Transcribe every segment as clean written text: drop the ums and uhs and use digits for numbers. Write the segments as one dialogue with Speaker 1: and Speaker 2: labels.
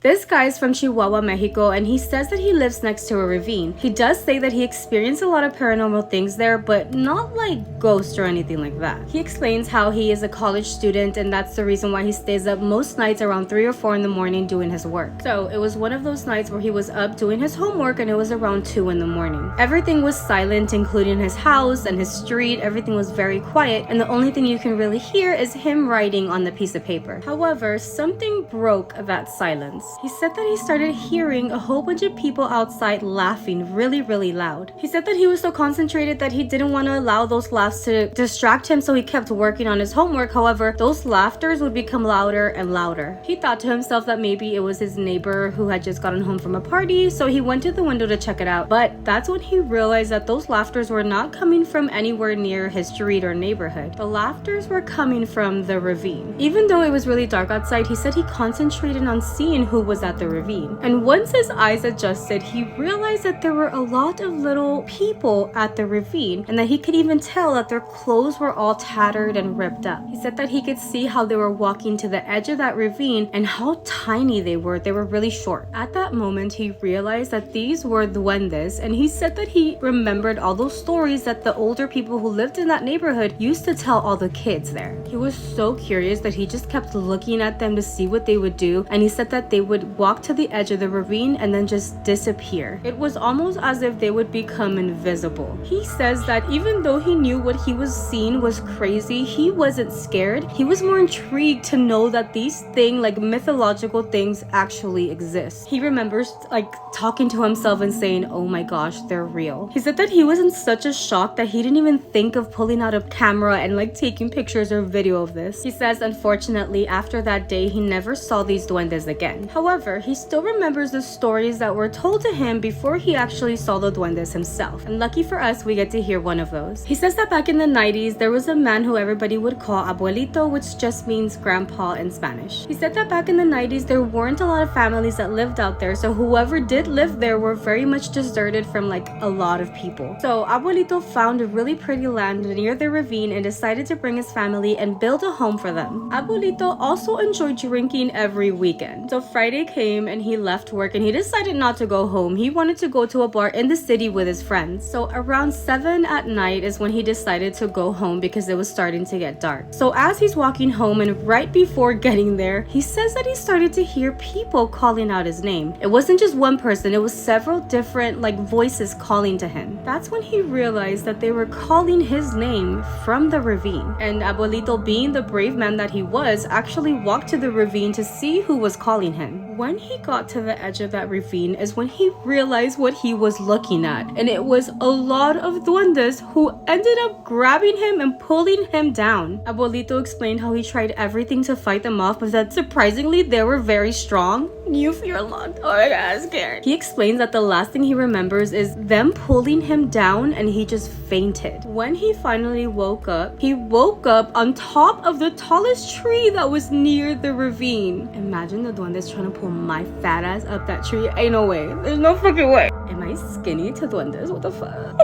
Speaker 1: This guy is from Chihuahua, Mexico, and he says that he lives next to a ravine. He does say that he experienced a lot of paranormal things there, but not like ghosts or anything like that. He explains how he is a college student, and that's the reason why he stays up most nights around 3 or 4 in the morning doing his work. So it was one of those nights where he was up doing his homework, and it was around 2 in the morning. Everything was silent, including his house and his street. Everything was very quiet, and the only thing you can really hear is him writing on the piece of paper. However, something broke that silence. He said that he started hearing a whole bunch of people outside laughing really loud. He said that he was so concentrated that he didn't want to allow those laughs to distract him, so he kept working on his homework. However, those laughters would become louder and louder. He thought to himself that maybe it was his neighbor who had just gotten home from a party, so he went to the window to check it out. But that's when he realized that those laughters were not coming from anywhere near his street or neighborhood. The laughters were coming from the ravine. Even though it was really dark outside, he said he concentrated on seeing who was at the ravine. And once his eyes adjusted, he realized that there were a lot of little people at the ravine, and that he could even tell that their clothes were all tattered and ripped up. He said that he could see how they were walking to the edge of that ravine and how tiny they were. They were really short. At that moment, he realized that these were duendes, and he said that he remembered all those stories that the older people who lived in that neighborhood used to tell all the kids there. He was so curious that he just kept looking at them to see what they would do, and he said that they would walk to the edge of the ravine and then just disappear. It was almost as if they would become invisible. He says that even though he knew what he was seeing was crazy, he wasn't scared. He was more intrigued to know that these things, like mythological things, actually exist. He remembers like talking to himself and saying, oh my gosh, they're real. He said that he was in such a shock that he didn't even think of pulling out a camera and like taking pictures or video of this. He says unfortunately after that day he never saw these duendes again. However, he still remembers the stories that were told to him before he actually saw the duendes himself. And lucky for us, we get to hear one of those. He says that back in the 90s, there was a man who everybody would call Abuelito, which just means grandpa in Spanish. He said that back in the 90s, there weren't a lot of families that lived out there, so whoever did live there were very much deserted from like a lot of people. So Abuelito found a really pretty land near the ravine and decided to bring his family and build a home for them. Abuelito also enjoyed drinking every weekend. So Friday came and he left work and he decided not to go home. He wanted to go to a bar in the city with his friends. So around 7 at night is when he decided to go home because it was starting to get dark. So as he's walking home and right before getting there, he says that he started to hear people calling out his name. It wasn't just one person, it was several different like voices calling to him. That's when he realized that they were calling his name from the ravine. And Abuelito, being the brave man that he was, actually walked to the ravine to see who was calling him. When he got to the edge of that ravine is when he realized what he was looking at, and it was a lot of duendes who ended up grabbing him and pulling him down. Abuelito explained how he tried everything to fight them off, but that surprisingly they were very strong. You feel a lot. Oh my god, I'm scared. He explains that the last thing he remembers is them pulling him down and he just fainted. When he finally woke up, he woke up on top of the tallest tree that was near the ravine. Imagine the duendes trying to pull my fat ass up that tree. Ain't no way. There's no fucking way. Am I skinny to duendes? What the fuck?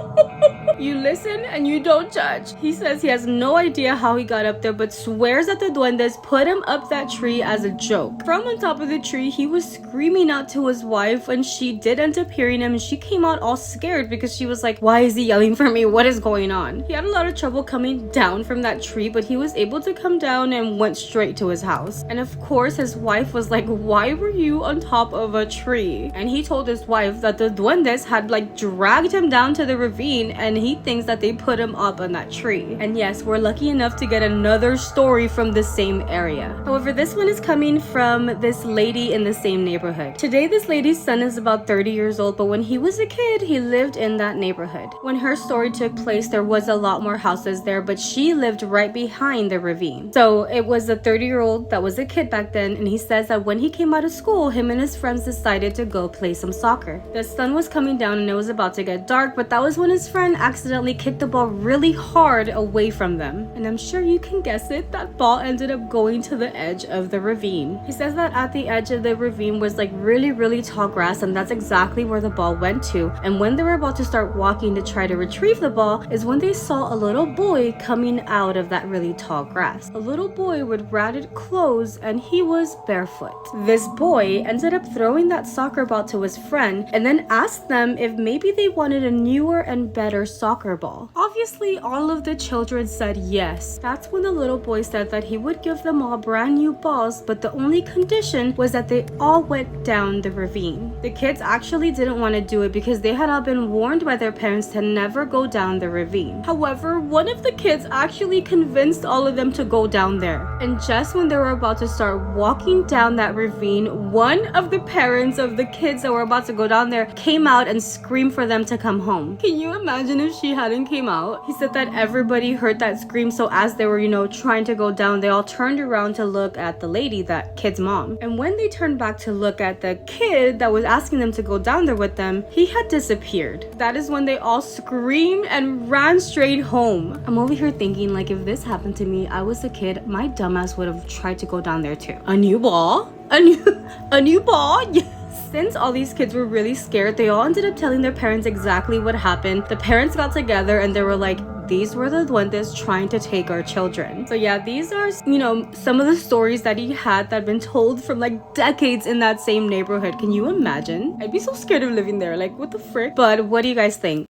Speaker 1: You listen and you don't judge. He says he has no idea how he got up there, but swears that the duendes put him up that tree as a joke. From on top of the tree, he was screaming out to his wife, and she did end up hearing him, and she came out all scared because she was like, why is he yelling for me? What is going on? He had a lot of trouble coming down from that tree, but he was able to come down and went straight to his house. And of course, his wife was like, why were you on top of a tree? And he told his wife that the duendes had like dragged him down to the ravine, and he thinks that they put him up on that tree. And yes, we're lucky enough to get another story from the same area. However, this one is coming from this lady in the same neighborhood. Today, this lady's son is about 30 years old, but when he was a kid, he lived in that neighborhood. When her story took place, there was a lot more houses there, but she lived right behind the ravine. So it was a 30-year-old that was a kid back then, and he says that when he came out of school, him and his friends decided to go play some soccer. The sun was coming down and it was about to get dark, but that was when his friend accidentally kicked the ball really hard away from them. And I'm sure you can guess it, that ball ended up going to the edge of the ravine. He says that at the edge of the ravine was like really tall grass, and that's exactly where the ball went to. And when they were about to start walking to try to retrieve the ball is when they saw a little boy coming out of that really tall grass. A little boy with ratted clothes, and he was barefoot. This boy ended up throwing that soccer ball to his friend and then asked them if maybe they wanted a newer and better soccer ball. Obviously, all of the children said yes. That's when the little boy said that he would give them all brand new balls, but the only condition was that they all went down the ravine. The kids actually didn't want to do it because they had all been warned by their parents to never go down the ravine. However, one of the kids actually convinced all of them to go down there. And just when they were about to start walking down that ravine, one of the parents of the kids that were about to go down there came out and screamed for them to come home. Can you imagine if she hadn't came out? He said that everybody heard that scream, so as they were, trying to go down, they all turned around to look at the lady, that kid's mom. And when they turned back to look at the kid that was asking them to go down there with them, he had disappeared. That is when they all screamed and ran straight home. I'm over here thinking, like, if this happened to me, I was a kid, my dumbass would have tried to go down there too. A new ball? A new ball? Yes. Since all these kids were really scared, they all ended up telling their parents exactly what happened. The parents got together and they were like, these were the duendes trying to take our children. So yeah, these are, some of the stories that he had that had been told from like decades in that same neighborhood. Can you imagine? I'd be so scared of living there. Like, what the frick? But what do you guys think?